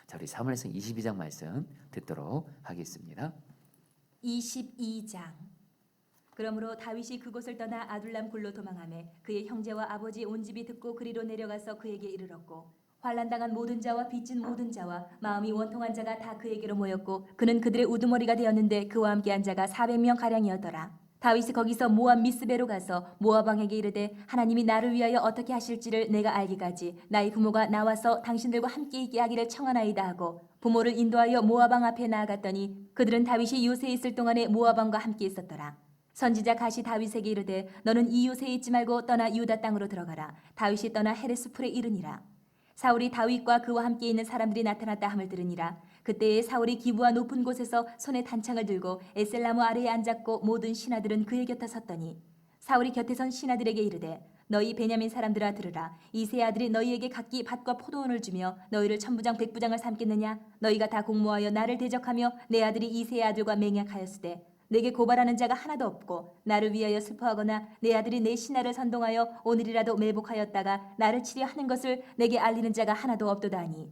자, 우리 사무엘상 22장 말씀 듣도록 하겠습니다. 22장. 그러므로 다윗이 그곳을 떠나 아둘람 굴로 도망하매 그의 형제와 아버지 온 집이 듣고 그리로 내려가서 그에게 이르렀고 환난당한 모든 자와 빚진 모든 자와 마음이 원통한 자가 다 그에게로 모였고 그는 그들의 우두머리가 되었는데 그와 함께한 자가 400명 가량이었더라. 다윗이 거기서 모압 미스베로 가서 모압 왕에게 이르되 하나님이 나를 위하여 어떻게 하실지를 내가 알기까지 나의 부모가 나와서 당신들과 함께 있게 하기를 청하나이다 하고 부모를 인도하여 모압 왕 앞에 나아갔더니 그들은 다윗이 요새에 있을 동안에 모압 왕과 함께 있었더라. 선지자 갓이 다윗에게 이르되 너는 이 요새에 있지 말고 떠나 유다 땅으로 들어가라. 다윗이 떠나 헤레스 풀에 이르니라. 사울이 다윗과 그와 함께 있는 사람들이 나타났다 함을 들으니라. 그때에 사울이 기브와 높은 곳에서 손에 단창을 들고 에셀나무 아래에 앉았고 모든 신하들은 그의 곁에 섰더니 사울이 곁에 선 신하들에게 이르되 너희 베냐민 사람들아 들으라. 이 세 아들이 너희에게 각기 밭과 포도원을 주며 너희를 천부장 백부장을 삼겠느냐. 너희가 다 공모하여 나를 대적하며 내 아들이 이 세 아들과 맹약하였으되 내게 고발하는 자가 하나도 없고 나를 위하여 슬퍼하거나 내 아들이 내 신하를 선동하여 오늘이라도 매복하였다가 나를 치려 하는 것을 내게 알리는 자가 하나도 없도다 하니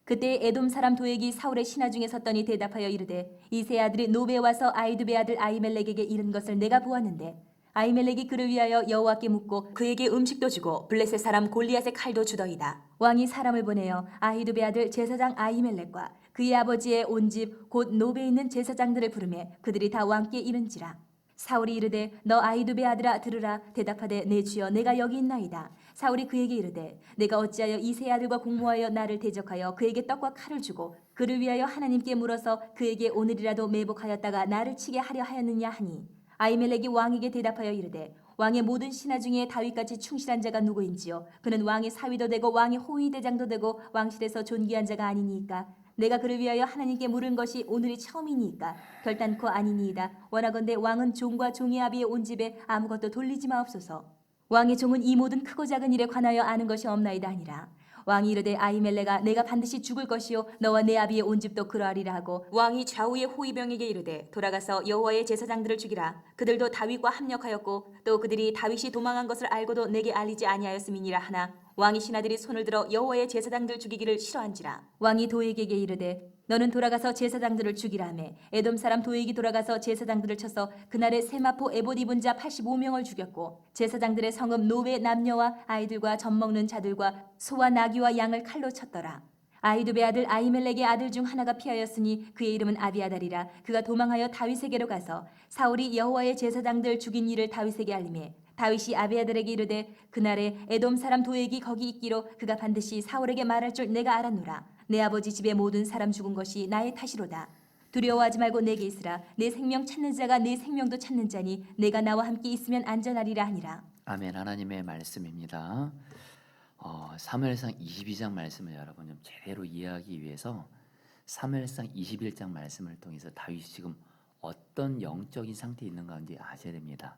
그때 에돔 사람 도액이 사울의 신하 중에 섰더니 대답하여 이르되 이 세 아들이 노베에 와서 아히두베 아들 아히멜렉에게 이른 것을 내가 보았는데 아히멜렉이 그를 위하여 여호와께 묻고 그에게 음식도 주고 블레셋 사람 골리앗의 칼도 주더이다. 왕이 사람을 보내어 아히두베 아들 제사장 아히멜렉과 그의 아버지의 온 집 곧 노베에 있는 제사장들을 부르매 그들이 다 왕께 이른지라. 사울이 이르되 너 아히두베 아들아 들으라. 대답하되 내 주여 내가 여기 있나이다. 사울이 그에게 이르되 내가 어찌하여 이 세 아들과 공모하여 나를 대적하여 그에게 떡과 칼을 주고 그를 위하여 하나님께 물어서 그에게 오늘이라도 매복하였다가 나를 치게 하려 하였느냐 하니 아히멜렉이 왕에게 대답하여 이르되 왕의 모든 신하 중에 다윗같이 충실한 자가 누구인지요. 그는 왕의 사위도 되고 왕의 호위 대장도 되고 왕실에서 존귀한 자가 아니니까. 내가 그를 위하여 하나님께 물은 것이 오늘이 처음이니까 결단코 아니니이다. 원하건대 왕은 종과 종의 아비의 온 집에 아무것도 돌리지 마옵소서. 왕의 종은 이 모든 크고 작은 일에 관하여 아는 것이 없나이다 하니라. 왕이 이르되 아히멜렉아 내가 반드시 죽을 것이요 너와 내 아비의 온 집도 그러하리라 하고 왕이 좌우의 호위병에게 이르되 돌아가서 여호와의 제사장들을 죽이라. 그들도 다윗과 합력하였고 또 그들이 다윗이 도망한 것을 알고도 내게 알리지 아니하였음이니라 하나 왕이 신하들이 손을 들어 여호와의 제사장들 죽이기를 싫어한지라. 왕이 도액에게 이르되 너는 돌아가서 제사장들을 죽이라 하매 에돔 사람 도액이 돌아가서 제사장들을 쳐서 그날에 세마포 에봇 입은 자 85명을 죽였고 제사장들의 성읍 노베 남녀와 아이들과 젖 먹는 자들과 소와 나귀와 양을 칼로 쳤더라. 아히두베 아들 아히멜렉의 아들 중 하나가 피하였으니 그의 이름은 아비아달이라. 그가 도망하여 다윗에게로 가서 사울이 여호와의 제사장들 죽인 일을 다윗에게 알리매 다윗이 아비아달에게 이르되 그날에 에돔 사람 도액이 거기 있기로 그가 반드시 사울에게 말할 줄 내가 알았노라. 내 아버지 집의 모든 사람 죽은 것이 나의 탓이로다. 두려워하지 말고 내게 있으라. 내 생명 찾는 자가 내 생명도 찾는 자니 내가 나와 함께 있으면 안전하리라 하니라. 아멘. 하나님의 말씀입니다. 사무엘상 22장 말씀을 여러분 좀 제대로 이해하기 위해서 사무엘상 21장 말씀을 통해서 다윗이 지금 어떤 영적인 상태에 있는 가운데 아셔야 됩니다.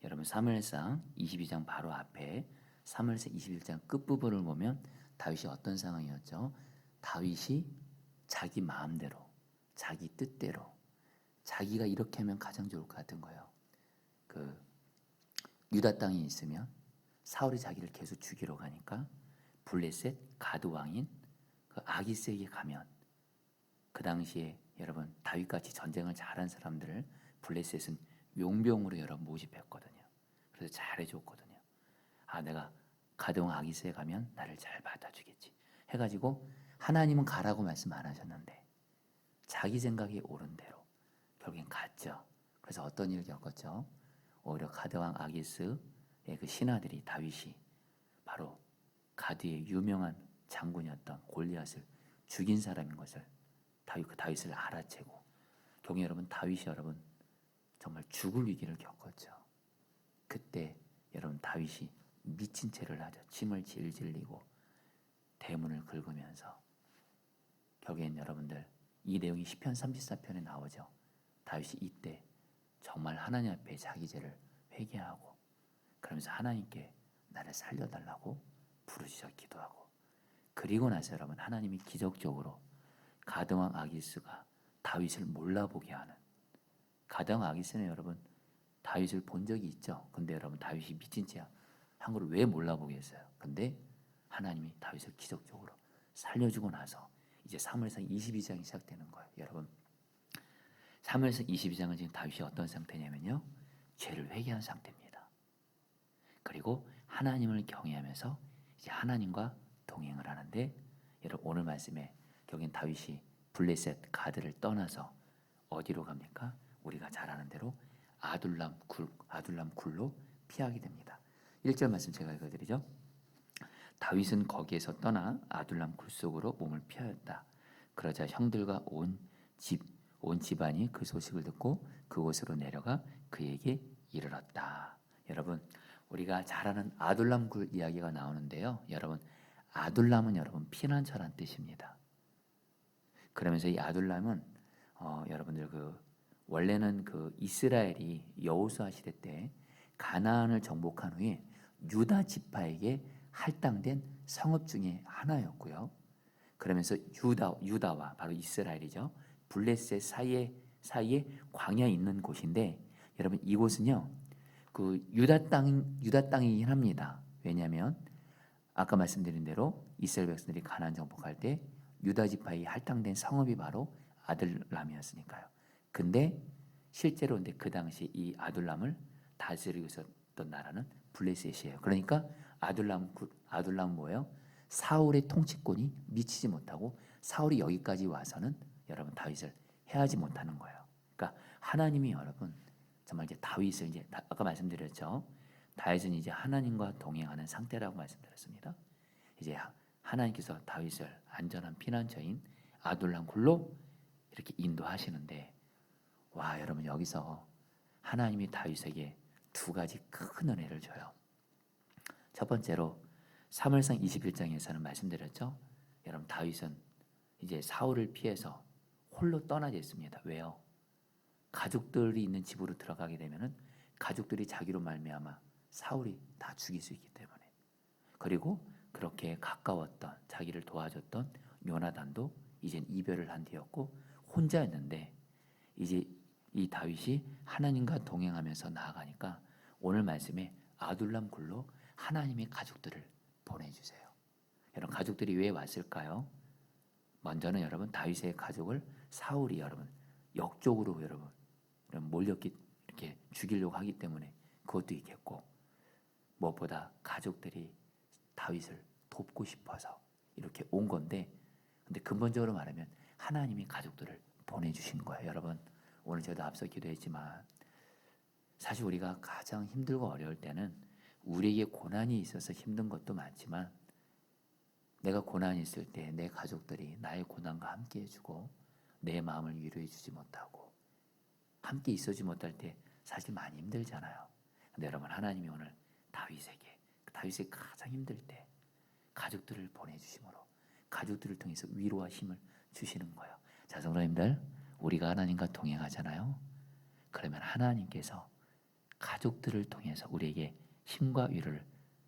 여러분 사무엘상 22장 바로 앞에 사무엘상 21장 끝부분을 보면 다윗이 어떤 상황이었죠? 다윗이 자기 마음대로, 자기 뜻대로, 자기가 이렇게 하면 가장 좋을 것 같은 거예요. 그 유다 땅에 있으면 사울이 자기를 계속 죽이러 가니까 블레셋 가드 왕인 그 아기스에게 가면 그 당시에 여러분 다윗같이 전쟁을 잘한 사람들을 블레셋은 용병으로 여러분 모집했거든요. 그래서 잘해줬거든요. 아 내가 가드 왕 아기스에 가면 나를 잘 받아주겠지 해가지고 하나님은 가라고 말씀 안 하셨는데 자기 생각이 옳은 대로 결국엔 갔죠. 그래서 어떤 일을 겪었죠? 오히려 가드 왕 아기스의 그 신하들이 다윗이 바로 가드의 유명한 장군이었던 골리앗을 죽인 사람인 것을 다윗을 알아채고 결국 여러분 다윗이 여러분 정말 죽을 위기를 겪었죠. 그때 여러분 다윗이 미친 채를 하죠. 침을 질질 흘리고 대문을 긁으면서 결국엔 여러분들 이 내용이 시편 34편에 나오죠. 다윗이 이때 정말 하나님 앞에 자기 죄를 회개하고 그러면서 하나님께 나를 살려달라고 부르짖어 기도하고 그리고 나서 여러분 하나님이 기적적으로 가드왕 아기스가 다윗을 몰라보게 하는 가드왕 아기스는 여러분 다윗을 본 적이 있죠. 근데 여러분 다윗이 미친 채 한 걸 왜 몰라보겠어요. 근데 하나님이 다윗을 기적적으로 살려주고 나서 이제 사무엘상 22장이 시작되는 거예요. 여러분, 사무엘상 22장은 지금 다윗이 어떤 상태냐면요, 죄를 회개한 상태입니다. 그리고 하나님을 경외하면서 이제 하나님과 동행을 하는데, 여러분 오늘 말씀에 여긴 다윗이 블레셋 가드를 떠나서 어디로 갑니까? 우리가 잘 아는 대로 아둘람 굴로 피하게 됩니다. 1절 말씀 제가 읽어드리죠. 다윗은 거기에서 떠나 아둘람 굴 속으로 몸을 피하였다. 그러자 형들과 온 집안이 그 소식을 듣고 그곳으로 내려가 그에게 이르렀다. 여러분, 우리가 잘 아는 아둘람 굴 이야기가 나오는데요. 여러분, 아둘람은 여러분 피난처란 뜻입니다. 그러면서 이 아둘람은 여러분들 원래는 이스라엘이 여호수아 시대 때 가나안을 정복한 후에 유다 지파에게 할당된 성읍 중에 하나였고요. 그러면서 유다와 바로 이스라엘이죠, 블레셋 사이에 광야에 있는 곳인데, 여러분 이곳은요 유다 땅이긴 합니다. 왜냐하면 아까 말씀드린 대로 이스라엘 백성들이 가나안 정복할 때 유다 지파에 할당된 성읍이 바로 아둘람이었으니까요. 근데 실제로 근데 그 당시 이 아둘람을 다스리고 있었던 나라는 블레셋이에요. 그러니까 아둘람 뭐예요? 사울의 통치권이 미치지 못하고 사울이 여기까지 와서는 여러분 다윗을 해하지 못하는 거예요. 그러니까 하나님이 여러분 정말 이제 다윗을 이제 아까 말씀드렸죠. 다윗은 이제 하나님과 동행하는 상태라고 말씀드렸습니다. 이제 하나님께서 다윗을 안전한 피난처인 아둘람 굴로 이렇게 인도하시는데, 와 여러분 여기서 하나님이 다윗에게 두 가지 큰 은혜를 줘요. 첫 번째로 사무엘상 21장에서는 말씀드렸죠. 여러분 다윗은 이제 사울을 피해서 홀로 떠나져 있습니다. 왜요? 가족들이 있는 집으로 들어가게 되면은 가족들이 자기로 말미암아 사울이 다 죽일 수 있기 때문에. 그리고 그렇게 가까웠던 자기를 도와줬던 요나단도 이젠 이별을 한 뒤였고 혼자였는데, 이제 이 다윗이 하나님과 동행하면서 나아가니까 오늘 말씀에 아둘람 굴로 하나님의 가족들을 보내주세요. 여러분 가족들이 왜 왔을까요? 먼저는 여러분 다윗의 가족을 사울이 여러분 역적으로 여러분 몰렸기 이렇게 죽이려고 하기 때문에 그것도 있겠고, 무엇보다 가족들이 다윗을 돕고 싶어서 이렇게 온 건데, 근데 근본적으로 말하면 하나님이 가족들을 보내주신 거예요. 여러분 오늘 저도 앞서 기도했지만 사실 우리가 가장 힘들고 어려울 때는 우리에게 고난이 있어서 힘든 것도 많지만, 내가 고난이 있을 때 내 가족들이 나의 고난과 함께 해주고 내 마음을 위로해 주지 못하고 함께 있어주지 못할 때 사실 많이 힘들잖아요. 근데 여러분 하나님이 오늘 다윗이 가장 힘들 때 가족들을 보내주심으로 가족들을 통해서 위로와 힘을 주시는 거예요. 자 성도님들, 우리가 하나님과 동행하잖아요. 그러면 하나님께서 가족들을 통해서 우리에게 힘과 위로를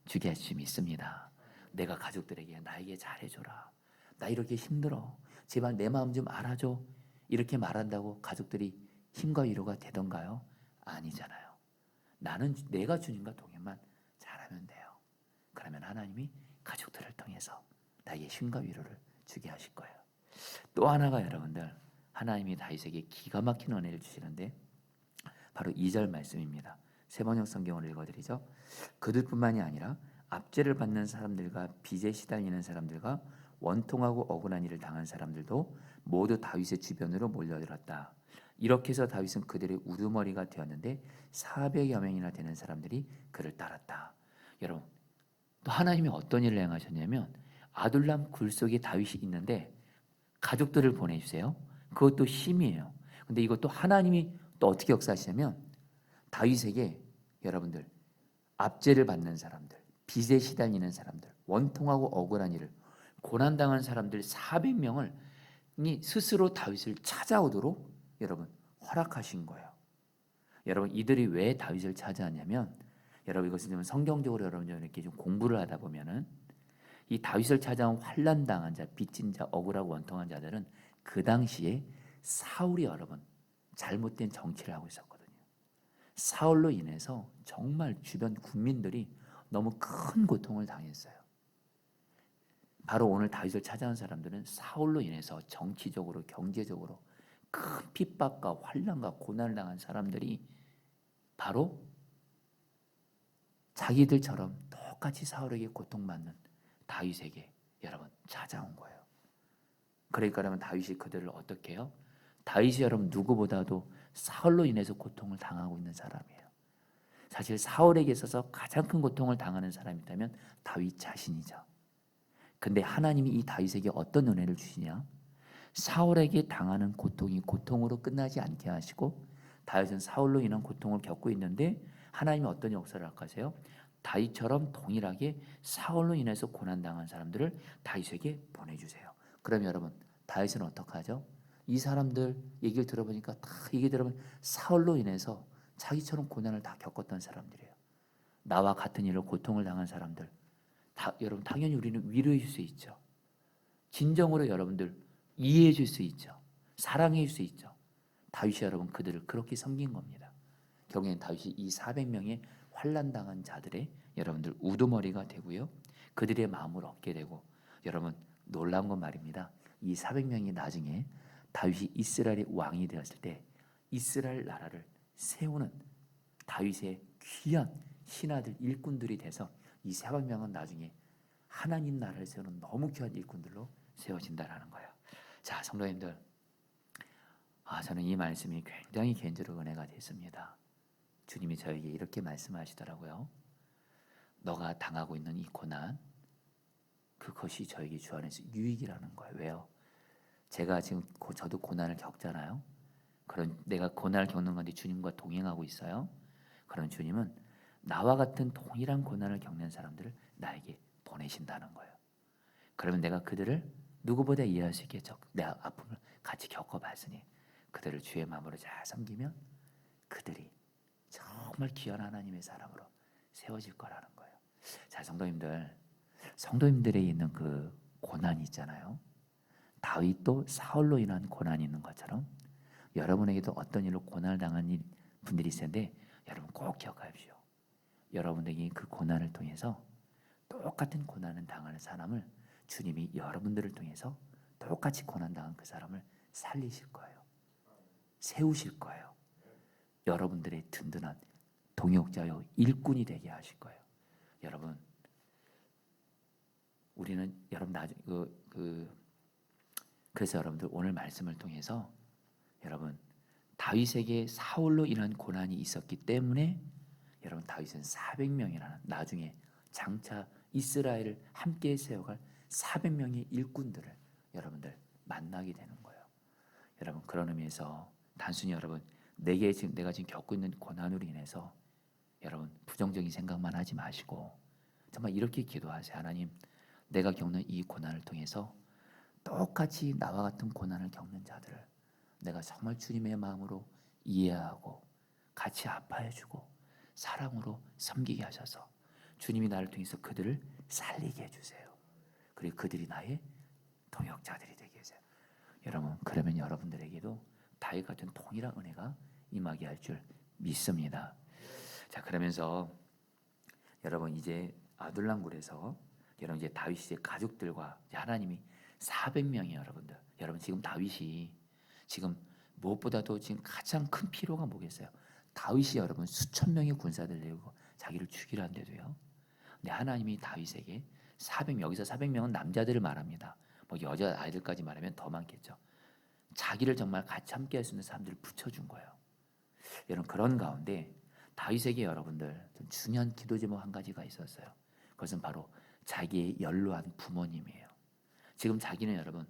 주게 할 수 있습니다. 내가 가족들에게 나에게 잘해줘라, 나 이렇게 힘들어, 제발 내 마음 좀 알아줘, 이렇게 말한다고 가족들이 힘과 위로가 되던가요? 아니잖아요. 나는 내가 주님과 동행만 잘하면 돼요. 그러면 하나님이 가족들을 통해서 나에게 힘과 위로를 주게 하실 거예요. 또 하나가 여러분들, 하나님이 다윗에게 기가 막힌 은혜를 주시는데 바로 2절 말씀입니다. 세번역 성경을 읽어드리죠. 그들뿐만이 아니라 압제를 받는 사람들과 빚에 시달리는 사람들과 원통하고 억울한 일을 당한 사람들도 모두 다윗의 주변으로 몰려들었다. 이렇게 해서 다윗은 그들의 우두머리가 되었는데 400여 명이나 되는 사람들이 그를 따랐다. 여러분 또 하나님이 어떤 일을 행하셨냐면, 아둘람 굴 속에 다윗이 있는데 가족들을 보내주세요. 그것도 힘이에요. 근데 이것도 하나님이 또 어떻게 역사하시냐면, 다윗에게 여러분들 압제를 받는 사람들, 빚에 시달리는 사람들, 원통하고 억울한 일을 고난당한 사람들 400명을 스스로 다윗을 찾아오도록 여러분 허락하신 거예요. 여러분 이들이 왜 다윗을 찾아왔냐면, 여러분 이것은 좀 성경적으로 여러분 이렇게 좀 공부를 하다 보면은 이 다윗을 찾아온 환난 당한 자, 빚진 자, 억울하고 원통한 자들은 그 당시에 사울이 여러분 잘못된 정치를 하고 있었거든요. 사울로 인해서 정말 주변 국민들이 너무 큰 고통을 당했어요. 바로 오늘 다윗을 찾아온 사람들은 사울로 인해서 정치적으로 경제적으로 큰 핍박과 환난과 고난을 당한 사람들이 바로 자기들처럼 똑같이 사울에게 고통받는 다윗에게 여러분 찾아온 거예요. 그러니까 여러분 다윗이 그들을 어떻게 해요? 다윗이 여러분 누구보다도 사울로 인해서 고통을 당하고 있는 사람이에요. 사실 사울에게 있어서 가장 큰 고통을 당하는 사람이 있다면 다윗 자신이죠. 근데 하나님이 이 다윗에게 어떤 은혜를 주시냐? 사울에게 당하는 고통이 고통으로 끝나지 않게 하시고 다윗은 사울로 인한 고통을 겪고 있는데 하나님이 어떤 역사를 하세요? 다윗처럼 동일하게 사울로 인해서 고난당한 사람들을 다윗에게 보내주세요. 그럼 여러분 다윗은 어떻게 하죠? 이 사람들 얘기를 들어보니까 다 얘기 들어보면 사울로 인해서 자기처럼 고난을 다 겪었던 사람들이에요. 나와 같은 일로 고통을 당한 사람들 여러분 당연히 우리는 위로해 줄 수 있죠. 진정으로 여러분들 이해해 줄 수 있죠. 사랑해 줄 수 있죠. 다윗이 여러분 그들을 그렇게 섬긴 겁니다. 결국엔 다윗이 이 400명의 환난당한 자들의 여러분들 우두머리가 되고요. 그들의 마음을 얻게 되고 여러분 놀라운 건 말입니다. 이 400명이 나중에 다윗이 이스라엘의 왕이 되었을 때 이스라엘 나라를 세우는 다윗의 귀한 신하들 일꾼들이 돼서 이 400명은 나중에 하나님 나라를 세우는 너무 귀한 일꾼들로 세워진다라는 거예요. 자, 성도님들, 저는 이 말씀이 굉장히 개인적으로 은혜가 됐습니다. 주님이 저에게 이렇게 말씀하시더라고요. 너가 당하고 있는 이 고난, 그것이 저에게 주 안에서 유익이라는 거예요. 왜요? 제가 지금 저도 고난을 겪잖아요. 그런 내가 고난을 겪는 건데 주님과 동행하고 있어요. 그런 주님은 나와 같은 동일한 고난을 겪는 사람들을 나에게 보내신다는 거예요. 그러면 내가 그들을 누구보다 이해할 수 있겠죠. 내 아픔을 같이 겪어봤으니 그들을 주의 마음으로 잘 섬기면 그들이 정말 귀한 하나님의 사람으로 세워질 거라는 거예요. 자, 성도님들에 있는 그 고난이 있잖아요. 다윗도 사울로 인한 고난이 있는 것처럼 여러분에게도 어떤 일로 고난을 당한 분들이 있을 텐데 여러분 꼭 기억하십시오. 여러분에게 그 고난을 통해서 똑같은 고난을 당하는 사람을 주님이 여러분들을 통해서 똑같이 고난당한 그 사람을 살리실 거예요. 세우실 거예요. 여러분들의 든든한 동역자요 일꾼이 되게 하실 거예요. 여러분, 우리는 여러분 그래서 여러분들 오늘 말씀을 통해서 여러분 다윗에게 사울로 인한 고난이 있었기 때문에 여러분 다윗은 400명이라는 나중에 장차 이스라엘을 함께 세워갈 400명의 일꾼들을 여러분들 만나게 되는 거예요. 여러분 그런 의미에서 단순히 여러분 내가 지금 겪고 있는 고난으로 인해서 여러분 부정적인 생각만 하지 마시고 정말 이렇게 기도하세요. 하나님, 내가 겪는 이 고난을 통해서 똑같이 나와 같은 고난을 겪는 자들을 내가 정말 주님의 마음으로 이해하고 같이 아파해주고 사랑으로 섬기게 하셔서 주님이 나를 통해서 그들을 살리게 해주세요. 그리고 그들이 나의 동역자들이 되게 해주세요. 여러분 그러면 여러분들에게도 다윗 같은 동일한 은혜가 임하게 할 줄 믿습니다. 자, 그러면서 여러분 이제 아둘람굴에서 여러분 이제 다윗이 이제 가족들과 이제 하나님이 400명이 여러분 지금 다윗이 지금 무엇보다도 지금 가장 큰 필요가 뭐겠어요? 다윗이 여러분 수천 명의 군사들 내고 자기를 죽이라는데도요. 근데 하나님이 다윗에게 400명, 여기서 400명은 남자들을 말합니다. 뭐 여자 아이들까지 말하면 더 많겠죠. 자기를 정말 같이 함께 할 수 있는 사람들을 붙여준 거예요. 여러분 그런 가운데 다윗에게 여러분들 좀 중요한 기도 제목 한 가지가 있었어요. 그것은 바로 자기의 연로한 부모님이에요. 지금 자기는 여러분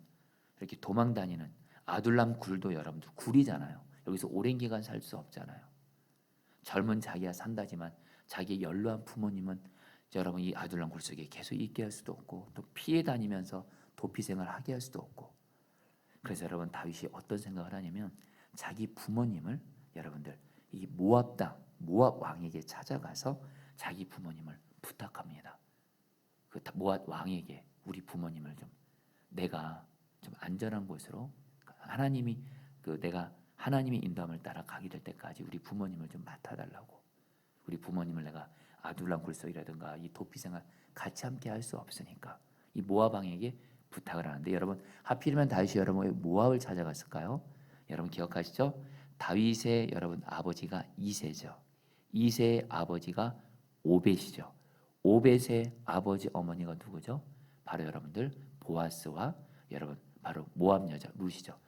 이렇게 도망 다니는 아둘람 굴도 여러분들 굴이잖아요. 여기서 오랜 기간 살 수 없잖아요. 젊은 자기야 산다지만 자기의 연로한 부모님은 여러분 이 아둘람 굴 속에 계속 있게 할 수도 없고 또 피해 다니면서 도피 생활을 하게 할 수도 없고 그래서 여러분 다윗이 어떤 생각을 하냐면 자기 부모님을 여러분들 이 모압 왕에게 찾아가서 자기 부모님을 부탁합니다. 그 모압 왕에게 우리 부모님을 좀 내가 좀 안전한 곳으로 내가 하나님의 인도함을 따라 가게 될 때까지 우리 부모님을 좀 맡아달라고. 우리 부모님을 내가 아둘람 굴속이라든가 이 도피 생활 같이 함께 할 수 없으니까 이 모압 왕에게 부탁을 하는데 여러분 하필이면 다윗이 여러분 왜 모압을 찾아갔을까요? 여러분 기억하시죠? 다윗의 여러분 아버지가 이세죠. 이세의 아버지가 오벳이죠. 오벳의 아버지 어머니가 누구죠? 바로 여러분들 보아스와 여러분 바로 모압 여자 룻이죠.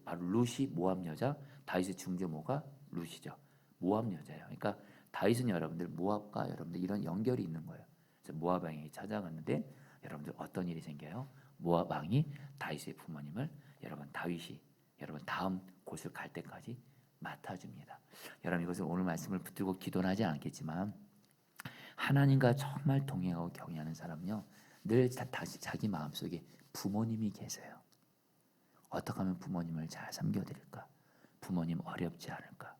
바로 룻이 모압 여자, 다윗의 중조모가 룻이죠. 모압 여자예요. 그러니까 다윗은 여러분들 모압과 여러분들 이런 연결이 있는 거예요. 그래서 모압 왕이 찾아갔는데 여러분들 어떤 일이 생겨요? 모압 왕이 다윗의 부모님을 여러분 다윗이 여러분 다음 곳을 갈 때까지 맡아줍니다. 여러분 이것을 오늘 말씀을 붙들고 기도는 하지 않겠지만 하나님과 정말 동행하고 경외하는 사람은요 늘 다시 자기 마음속에 부모님이 계세요. 어떻게 하면 부모님을 잘 섬겨드릴까? 부모님 어렵지 않을까?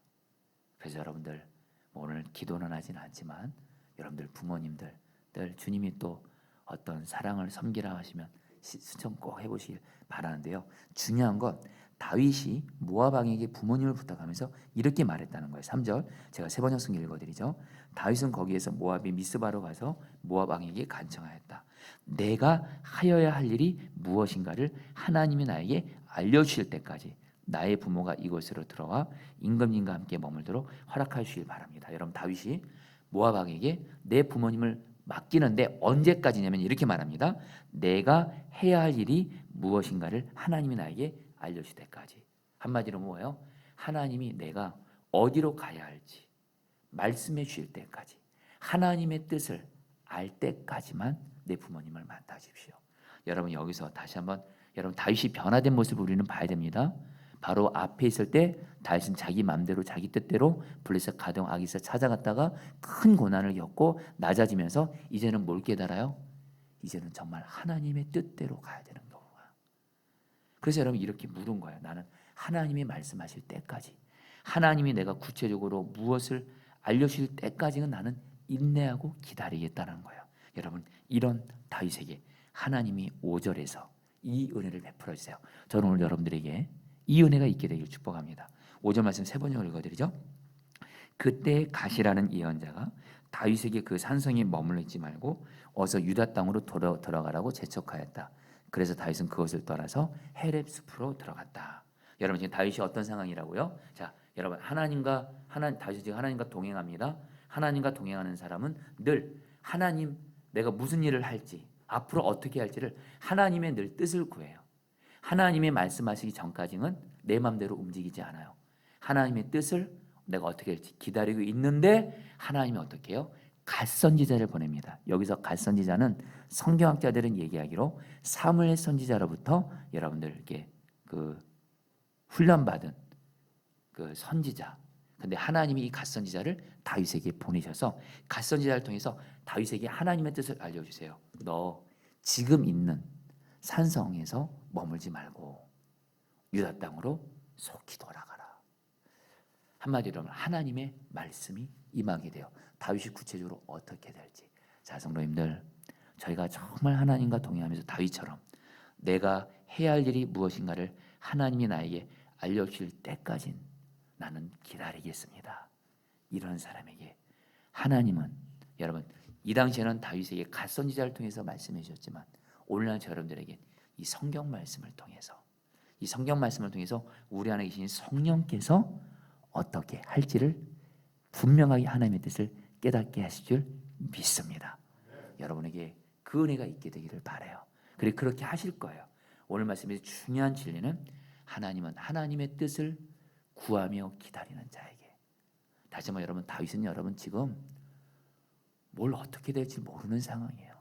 그래서 여러분들 오늘 기도는 하지는 않지만 여러분들 부모님들 늘 주님이 또 어떤 사랑을 섬기라 하시면 수청 꼭 해보시길 바라는데요. 중요한 건 다윗이 모압 왕에게 부모님을 부탁하면서 이렇게 말했다는 거예요. 3절 제가 세 번역 성경 읽어드리죠. 다윗은 거기에서 모압의 미스바로 가서 모압 왕에게 간청하였다. 내가 하여야 할 일이 무엇인가를 하나님이 나에게 알려주실 때까지 나의 부모가 이곳으로 들어와 임금님과 함께 머물도록 허락하여 주길 바랍니다. 여러분 다윗이 모압 왕에게 내 부모님을 맡기는데 언제까지냐면 이렇게 말합니다. 내가 해야 할 일이 무엇인가를 하나님이 나에게 알려줄 때까지. 한마디로 뭐예요? 하나님이 내가 어디로 가야 할지 말씀해 주실 때까지 하나님의 뜻을 알 때까지만 내 부모님을 맡아주십시오. 여러분 여기서 다시 한번 여러분 다윗이 변화된 모습을 우리는 봐야 됩니다. 바로 앞에 있을 때 다윗은 자기 마음대로 자기 뜻대로 블레셋 가동 아기서 찾아갔다가 큰 고난을 겪고 낮아지면서 이제는 뭘 깨달아요? 이제는 정말 하나님의 뜻대로 가야 되는 거구나. 그래서 여러분 이렇게 물은 거예요. 나는 하나님이 말씀하실 때까지 하나님이 내가 구체적으로 무엇을 알려주실 때까지는 나는 인내하고 기다리겠다는 거예요. 여러분 이런 다윗에게 하나님이 5절에서 이 은혜를 베풀어 주세요. 저는 오늘 여러분들에게 이 은혜가 있게 되길 축복합니다. 5절 말씀 세 번역을 읽어드리죠. 그때 가시라는 예언자가 다윗에게 그 산성에 머물러 있지 말고 어서 유다 땅으로 들어가라고 재촉하였다. 그래서 다윗은 그것을 떠나서 헤렙 숲으로 들어갔다. 여러분 지금 다윗이 어떤 상황이라고요? 자, 여러분 다윗이 지금 하나님과 동행합니다. 하나님과 동행하는 사람은 늘 하나님 내가 무슨 일을 할지 앞으로 어떻게 할지를 하나님의 늘 뜻을 구해요. 하나님의 말씀하시기 전까지는 내 마음대로 움직이지 않아요. 하나님의 뜻을 내가 어떻게 할지 기다리고 있는데 하나님이 어떻게 해요? 갓선지자를 보냅니다. 여기서 갓선지자는 성경학자들은 얘기하기로 사무엘 선지자로부터 여러분들께 그 훈련받은 그 선지자. 근데 하나님이 이 갓선지자를 다윗에게 보내셔서 갓선지자를 통해서 다윗에게 하나님의 뜻을 알려주세요. 너 지금 있는 산성에서 머물지 말고 유다 땅으로 속히 돌아가라. 한마디로 하면 하나님의 말씀이 임하게 돼요. 다윗이 구체적으로 어떻게 될지. 자, 성도님들 저희가 정말 하나님과 동행하면서 다윗처럼 내가 해야 할 일이 무엇인가를 하나님이 나에게 알려주실 때까진 나는 기다리겠습니다. 이런 사람에게 하나님은 여러분 이 당시에는 다윗에게 갓선지자를 통해서 말씀해 주셨지만 오늘날 여러분들에게 이 성경 말씀을 통해서 우리 안에 계신 성령께서 어떻게 할지를 분명하게 하나님의 뜻을 깨닫게 하실 줄 믿습니다. 여러분에게 그 은혜가 있게 되기를 바라요. 그리고 그렇게 하실 거예요. 오늘 말씀에서 중요한 진리는 하나님은 하나님의 뜻을 구하며 기다리는 자에게. 다시 한번 여러분 다윗은 여러분 지금 뭘 어떻게 될지 모르는 상황이에요.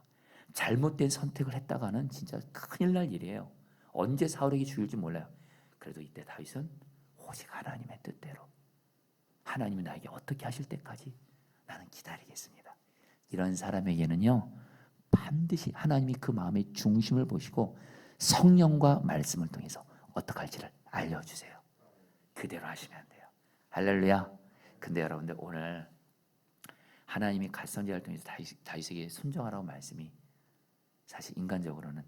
잘못된 선택을 했다가는 진짜 큰일 날 일이에요. 언제 사울에게 죽일지 몰라요. 그래도 이때 다윗은 오직 하나님의 뜻대로 하나님이 나에게 어떻게 하실 때까지 나는 기다리겠습니다. 이런 사람에게는요 반드시 하나님이 그 마음의 중심을 보시고 성령과 말씀을 통해서 어떻게 할지를 알려주세요. 그대로 하시면 돼요. 할렐루야. 근데 여러분들 오늘 하나님이 갓선지자를 통해서 다윗에게 순종하라고 말씀이 사실 인간적으로는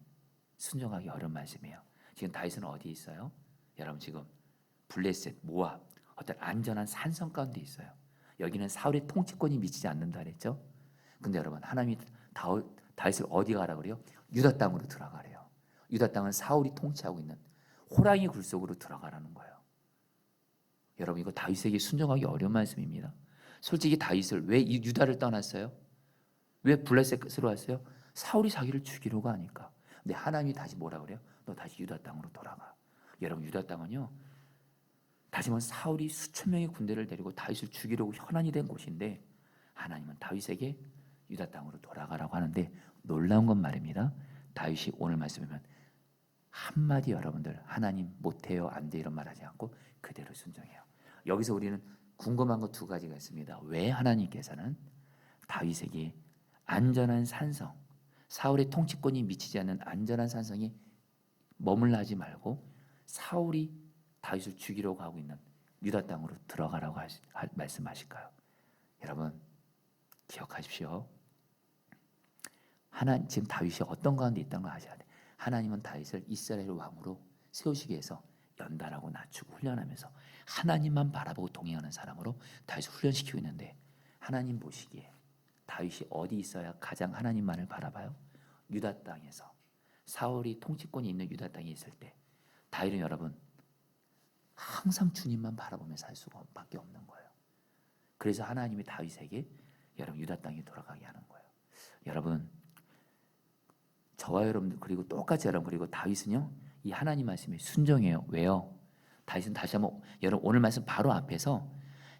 순종하기 어려운 말씀이에요. 지금 다윗은 어디 있어요? 여러분 지금 블레셋, 모압 어떤 안전한 산성 가운데 있어요. 여기는 사울의 통치권이 미치지 않는다 그랬죠. 근데 여러분 하나님이 다윗을 어디 가라 그래요? 유다 땅으로 들어가래요. 유다 땅은 사울이 통치하고 있는 호랑이 굴 속으로 들어가라는 거예요. 여러분 이거 다윗에게 순종하기 어려운 말씀입니다. 솔직히 다윗을 왜 이 유다를 떠났어요? 왜 블레셋으로 왔어요? 사울이 자기를 죽이려고 하니까. 근데 하나님이 다시 뭐라 그래요? 너 다시 유다 땅으로 돌아가. 여러분 유다 땅은요, 다시 말해 사울이 수천 명의 군대를 데리고 다윗을 죽이려고 현안이 된 곳인데 하나님은 다윗에게 유다 땅으로 돌아가라고 하는데 놀라운 건 말입니다. 다윗이 오늘 말씀이면 한마디 여러분들 하나님 못해요 안 돼 이런 말하지 않고 그대로 순종해요. 여기서 우리는 궁금한 거 두 가지가 있습니다. 왜 하나님께서는 다윗에게 안전한 산성, 사울의 통치권이 미치지 않는 안전한 산성에 머물러 하지 말고 사울이 다윗을 죽이려고 하고 있는 유다 땅으로 들어가라고 말씀하실까요? 여러분 기억하십시오. 지금 다윗이 어떤 가운데 있다는 걸 아셔야 돼. 하나님은 다윗을 이스라엘 왕으로 세우시기 위해서 연단하고 낮추고 훈련하면서 하나님만 바라보고 동행하는 사람으로 다윗을 훈련시키고 있는데 하나님 보시기에 다윗이 어디 있어야 가장 하나님만을 바라봐요? 유다 땅에서. 사울이 통치권이 있는 유다 땅에 있을 때 다윗은 여러분 항상 주님만 바라보면서 살 수밖에 없는 거예요. 그래서 하나님이 다윗에게 여러분 유다 땅에 돌아가게 하는 거예요. 여러분 저와 여러분들 그리고 똑같이 여러분 그리고 다윗은요 이 하나님 말씀에 순종해요. 왜요? 다윗은 다시 한번 여러분 오늘 말씀 바로 앞에서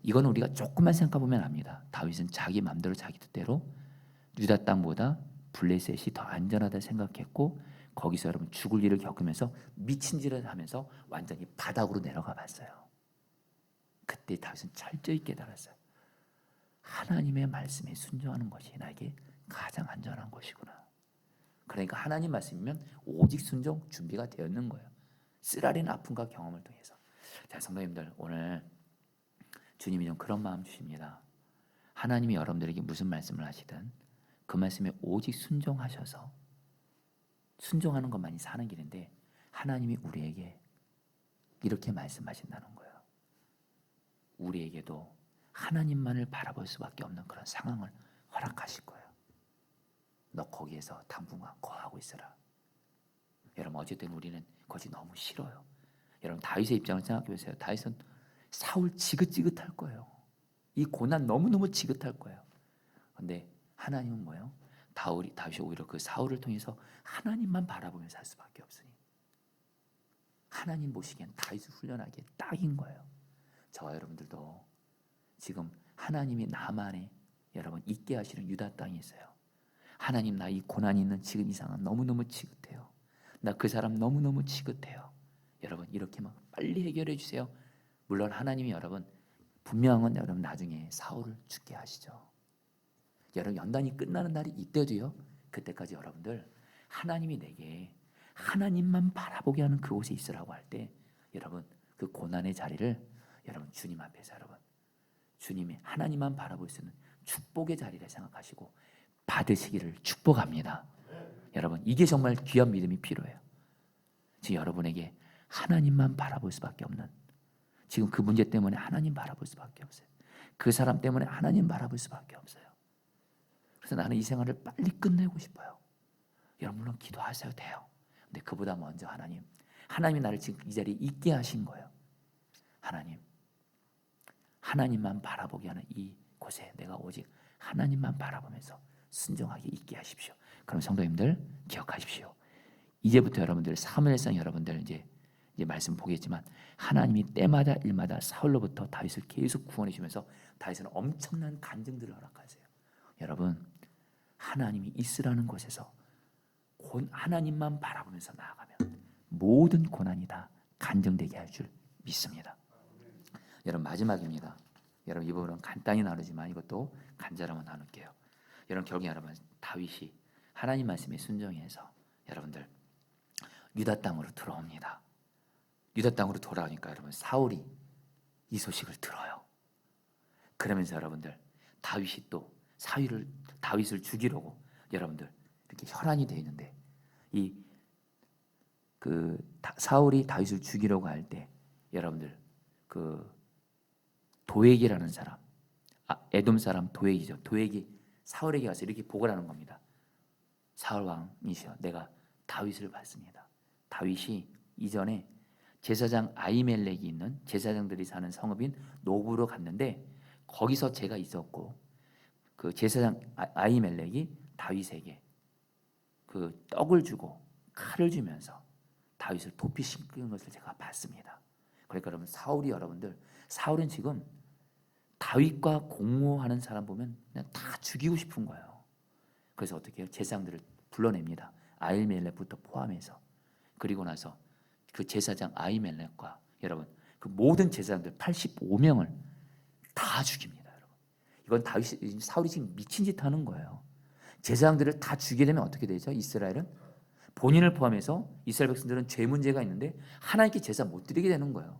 이거는 우리가 조금만 생각해 보면 압니다. 다윗은 자기 마음대로 자기 뜻대로 유다 땅보다 블레셋이 더 안전하다 생각했고 거기서 여러분 죽을 일을 겪으면서 미친 짓을 하면서 완전히 바닥으로 내려가 봤어요. 그때 다윗은 철저히 깨달았어요. 하나님의 말씀에 순종하는 것이 나에게 가장 안전한 것이구나. 그러니까 하나님 말씀이면 오직 순종 준비가 되어 있는 거예요. 쓰라린 아픔과 경험을 통해서. 자, 성도님들 오늘 주님이 좀 그런 마음 주십니다. 하나님이 여러분들에게 무슨 말씀을 하시든 그 말씀에 오직 순종하셔서 순종하는 것만이 사는 길인데 하나님이 우리에게 이렇게 말씀하신다는 거예요. 우리에게도 하나님만을 바라볼 수밖에 없는 그런 상황을 허락하실 거예요. 너 거기에서 당분간 거하고 있어라. 여러분 어쨌든 우리는 그것이 너무 싫어요. 여러분 다윗의 입장을 생각해 보세요. 다윗은 사울 지긋지긋할 거예요. 이 고난 너무너무 지긋할 거예요. 근데 하나님은 뭐예요? 다윗이 오히려 그 사울을 통해서 하나님만 바라보면서 살 수밖에 없으니 하나님 보시기엔 다윗을 훈련하기에 딱인 거예요. 저와 여러분들도 지금 하나님이 나만의 여러분 있게 하시는 유다 땅이 있어요. 하나님 나 이 고난이 있는 지금 이 상황 너무너무 지긋해요. 나 그 사람 너무너무 지긋해요. 여러분 이렇게 막 빨리 해결해 주세요. 물론 하나님이 여러분 분명한 건 여러분 나중에 사울을 죽게 하시죠. 여러분 연단이 끝나는 날이 이때도요. 그때까지 여러분들 하나님이 내게 하나님만 바라보게 하는 그곳에 있으라고 할 때 여러분 그 고난의 자리를 여러분 주님 앞에서 여러분 주님이 하나님만 바라볼 수 있는 축복의 자리를 생각하시고 받으시기를 축복합니다. 여러분 이게 정말 귀한 믿음이 필요해요. 지금 여러분에게 하나님만 바라볼 수밖에 없는 지금 그 문제 때문에 하나님 바라볼 수밖에 없어요. 그 사람 때문에 하나님 바라볼 수밖에 없어요. 그래서 나는 이 생활을 빨리 끝내고 싶어요. 여러분 물론 기도하셔도 돼요. 근데 그보다 먼저 하나님이 나를 지금 이 자리에 있게 하신 거예요. 하나님만 바라보게 하는 이 곳에 내가 오직 하나님만 바라보면서 순종하게 있게 하십시오. 그럼 성도님들 기억하십시오. 이제부터 여러분들 사무엘상 여러분들 이제 말씀 보겠지만 하나님이 때마다 일마다 사울로부터 다윗을 계속 구원해 주면서 다윗은 엄청난 간증들을 허락하세요. 여러분 하나님이 있으라는 곳에서 하나님만 바라보면서 나아가면 모든 고난이 다 간증되게 할 줄 믿습니다. 여러분 마지막입니다. 여러분 이 부분은 간단히 나누지만 이것도 간절함을 나눌게요. 여러분 결국 여러분 다윗이 하나님 말씀에 순종해서 여러분들 유다 땅으로 들어옵니다. 유다 땅으로 돌아오니까 여러분 사울이 이 소식을 들어요. 그러면서 여러분들 다윗이 또 다윗을 죽이려고 여러분들 이렇게 혈안이 되어 있는데 사울이 다윗을 죽이려고 할 때 여러분들 그 도액이라는 사람, 에돔 사람 도액이죠. 도액이 사울에게 가서 이렇게 보고를 하는 겁니다. 사울 왕이시여 내가 다윗을 봤습니다. 다윗이 이전에 제사장 아히멜렉이 있는 제사장들이 사는 성읍인 노브로 갔는데 거기서 제가 있었고 그 제사장 아히멜렉이 다윗에게 그 떡을 주고 칼을 주면서 다윗을 도피 심는 것을 제가 봤습니다. 그러니까 여러분 사울이 여러분들 사울은 지금 다윗과 공모하는 사람 보면 그냥 다 죽이고 싶은 거예요. 그래서 어떻게 해요? 제사장들을 불러냅니다. 아히멜렉부터 포함해서. 그리고 나서 그 제사장 아히멜렉과 여러분 그 모든 제사장들 85명을 다 죽입니다. 여러분 이건 다윗이 사울이 지금 미친 짓 하는 거예요. 제사장들을 다 죽이려면 어떻게 되죠? 이스라엘은 본인을 포함해서 이스라엘 백성들은 죄 문제가 있는데 하나님께 제사 못 드리게 되는 거예요.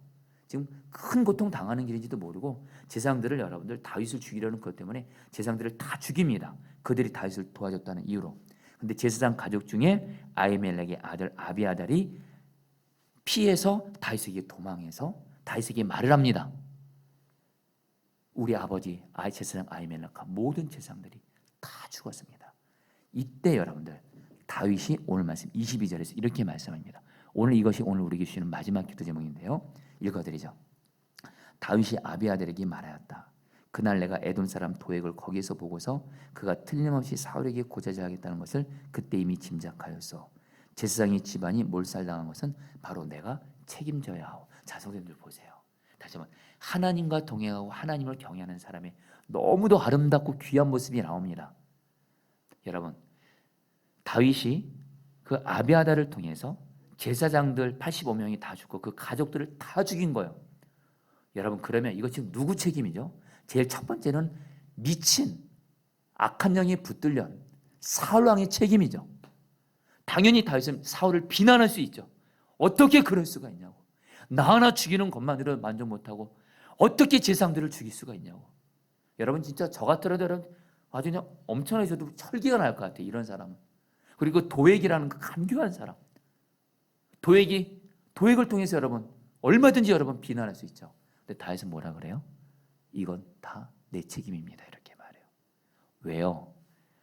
지금 큰 고통 당하는 길인지도 모르고 제사장들을 여러분들 다윗을 죽이려는 것 때문에 제사장들을 다 죽입니다. 그들이 다윗을 도와줬다는 이유로. 근데 제사장 가족 중에 아히멜렉의 아들 아비아달이 피해서 다윗에게 도망해서 다윗에게 말을 합니다. 우리 아버지 제사장 아히멜렉과 모든 제사장들이 다 죽었습니다. 이때 여러분들 다윗이 오늘 말씀 22절에서 이렇게 말씀합니다. 오늘 이것이 오늘 우리에게 주시는 마지막 기도 제목인데요. 읽어드리죠. 다윗이 아비아달에게 말하였다. 그날 내가 에돔 사람 도액을 거기에서 보고서 그가 틀림없이 사울에게 고자질하겠다는 것을 그때 이미 짐작하였소. 제사장의 집안이 몰살당한 것은 바로 내가 책임져야 하오. 자, 성도님들 보세요. 다시 한번 하나님과 동행하고 하나님을 경외하는 사람의 너무도 아름답고 귀한 모습이 나옵니다. 여러분 다윗이 그 아비아달을 통해서 제사장들 85명이 다 죽고 그 가족들을 다 죽인 거예요. 여러분 그러면 이거 지금 누구 책임이죠? 제일 첫 번째는 미친 악한 영에 붙들려 사울 왕의 책임이죠. 당연히 다윗은 사울을 비난할 수 있죠. 어떻게 그럴 수가 있냐고. 나 하나 죽이는 것만으로 만족 못하고 어떻게 제사장들을 죽일 수가 있냐고. 여러분 진짜 저 같더라도 여러분 아주 그냥 엄청나게 저도 철기가 날 것 같아요. 이런 사람은. 그리고 도액이라는 그 간교한 사람. 도액을 통해서 여러분 얼마든지 여러분 비난할 수 있죠. 근데 다윗은 뭐라 그래요? 이건 다 내 책임입니다. 이렇게 말해요. 왜요?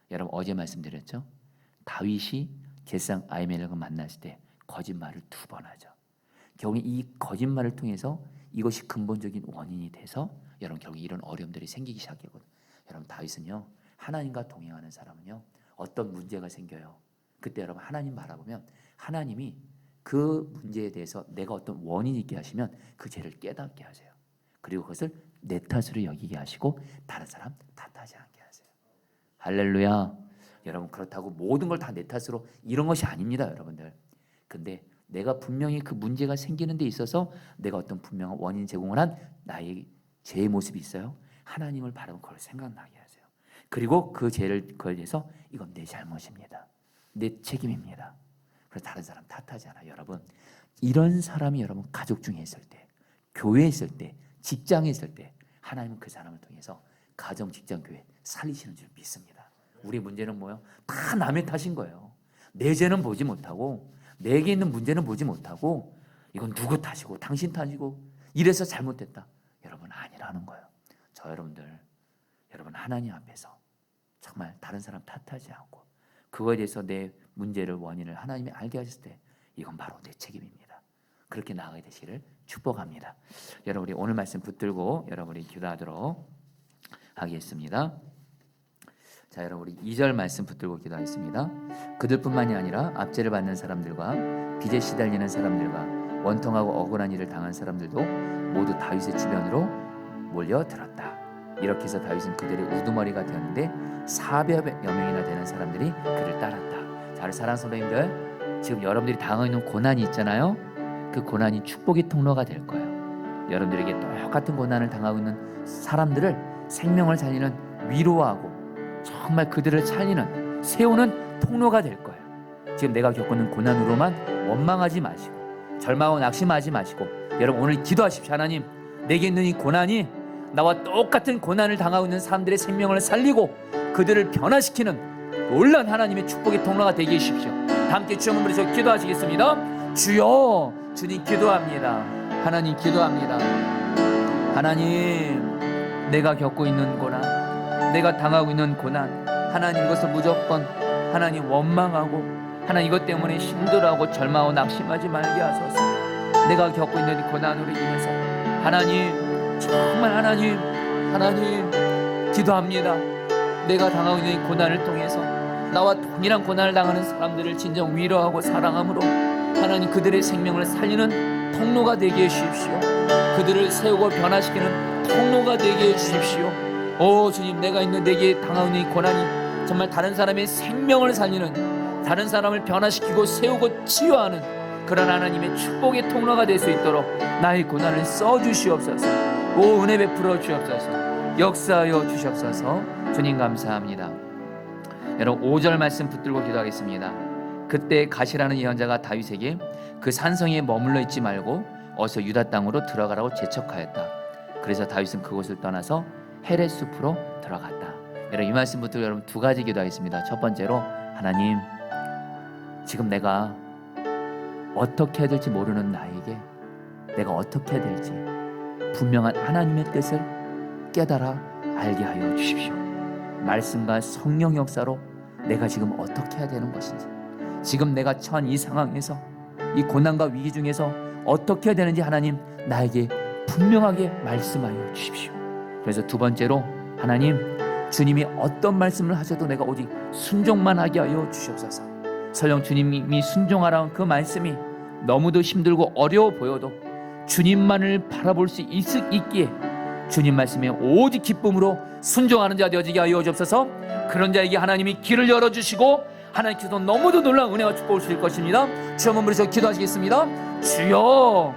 여러분 어제 말씀드렸죠? 다윗이 제사장 아히멜렉을 만났을 때 거짓말을 2번 하죠. 결국 이 거짓말을 통해서 이것이 근본적인 원인이 돼서 여러분 결국 이런 어려움들이 생기기 시작하거든요. 여러분 다윗은요 하나님과 동행하는 사람은요 어떤 문제가 생겨요. 그때 여러분 하나님 바라보면 하나님이 그 문제에 대해서 내가 어떤 원인이 있게 하시면 그 죄를 깨닫게 하세요. 그리고 그것을 내 탓으로 여기게 하시고 다른 사람 탓하지 않게 하세요. 할렐루야. 여러분 그렇다고 모든 걸 다 내 탓으로 이런 것이 아닙니다. 여러분들. 근데 내가 분명히 그 문제가 생기는 데 있어서 내가 어떤 분명한 원인 제공을 한 나의 죄의 모습이 있어요. 하나님을 바라보고 그걸 생각나게 하세요. 그리고 그 죄를 걸려서 이건 내 잘못입니다. 내 책임입니다. 그래서 다른 사람 탓하지 않아요. 여러분 이런 사람이 여러분 가족 중에 있을 때, 교회에 있을 때, 직장에 있을 때 하나님은 그 사람을 통해서 가정, 직장, 교회 살리시는 줄 믿습니다. 우리 문제는 뭐예요? 다 남의 탓인 거예요. 내 죄는 보지 못하고 내게 있는 문제는 보지 못하고 이건 누구 탓이고 당신 탓이고 이래서 잘못됐다. 여러분 아니라는 거예요. 저 여러분들 여러분 하나님 앞에서 정말 다른 사람 탓하지 않고 그거에 대해서 내 문제를 원인을 하나님이 알게 하실 때 이건 바로 내 책임입니다. 그렇게 나아가게 되시기를 축복합니다. 여러분 우리 오늘 말씀 붙들고 여러분이 기도하도록 하겠습니다. 자 여러분 우리 2절 말씀 붙들고 기도하겠습니다. 그들뿐만이 아니라 압제를 받는 사람들과 빚에 시달리는 사람들과 원통하고 억울한 일을 당한 사람들도 모두 다윗의 주변으로 몰려들었다. 이렇게 해서 다윗은 그들의 우두머리가 되었는데 400여 명이나 되는 사람들이 그를 따랐다. 자 사랑하는 선배님들 지금 여러분들이 당하고 있는 고난이 있잖아요. 그 고난이 축복의 통로가 될 거예요. 여러분들에게 똑같은 고난을 당하고 있는 사람들을 생명을 살리는 위로하고 정말 그들을 살리는 세우는 통로가 될 거예요. 지금 내가 겪는 고난으로만 원망하지 마시고 절망하고 낙심하지 마시고 여러분 오늘 기도하십시오. 하나님 내게 있는 이 고난이 나와 똑같은 고난을 당하고 있는 사람들의 생명을 살리고 그들을 변화시키는 놀라운 하나님의 축복의 통로가 되게 해주십시오. 다 함께 주여 한번 부르셔서 기도하시겠습니다. 주여 주님 기도합니다. 하나님 기도합니다. 하나님 내가 겪고 있는 고난 내가 당하고 있는 고난 하나님 이것을 무조건 하나님 원망하고 하나님 이것 때문에 힘들어하고 절망하고 낙심하지 말게 하소서. 내가 겪고 있는 이 고난으로 인해서 하나님 정말 하나님 기도합니다. 내가 당하고 있는 이 고난을 통해서 나와 동일한 고난을 당하는 사람들을 진정 위로하고 사랑함으로 하나님 그들의 생명을 살리는 통로가 되게 해주십시오. 그들을 세우고 변화시키는 통로가 되게 해주십시오. 오 주님, 내가 내게 당하고 있는 이 고난이 정말 다른 사람의 생명을 살리는, 다른 사람을 변화시키고 세우고 치유하는 그런 하나님의 축복의 통로가 될 수 있도록 나의 고난을 써주시옵소서. 오 은혜 베풀어 주옵소서. 역사하여 주시옵소서. 주님 감사합니다. 여러분 5절 말씀 붙들고 기도하겠습니다. 그때 가시라는 예언자가 다윗에게 그 산성에 머물러 있지 말고 어서 유다 땅으로 들어가라고 재촉하였다. 그래서 다윗은 그곳을 떠나서 헤렛 숲으로 들어갔다. 여러분 이 말씀 붙들고 여러분 두 가지 기도하겠습니다. 첫 번째로, 하나님 지금 내가 어떻게 해야 될지 모르는 나에게 내가 어떻게 해야 될지 분명한 하나님의 뜻을 깨달아 알게 하여 주십시오. 말씀과 성령 역사로 내가 지금 어떻게 해야 되는 것인지, 지금 내가 처한 이 상황에서 이 고난과 위기 중에서 어떻게 해야 되는지 하나님 나에게 분명하게 말씀하여 주십시오. 그래서 두 번째로, 하나님 주님이 어떤 말씀을 하셔도 내가 오직 순종만 하게 하여 주시옵소서. 설령 주님이 순종하라는 그 말씀이 너무도 힘들고 어려워 보여도 주님만을 바라볼 수 있기에 주님 말씀에 오직 기쁨으로 순종하는 자 되어지게 하여 주옵소서. 그런 자에게 하나님이 길을 열어주시고 하나님께서 너무도 놀라운 은혜와 축복을 주실 것입니다. 주여 한번 부르셔서 기도하시겠습니다. 주여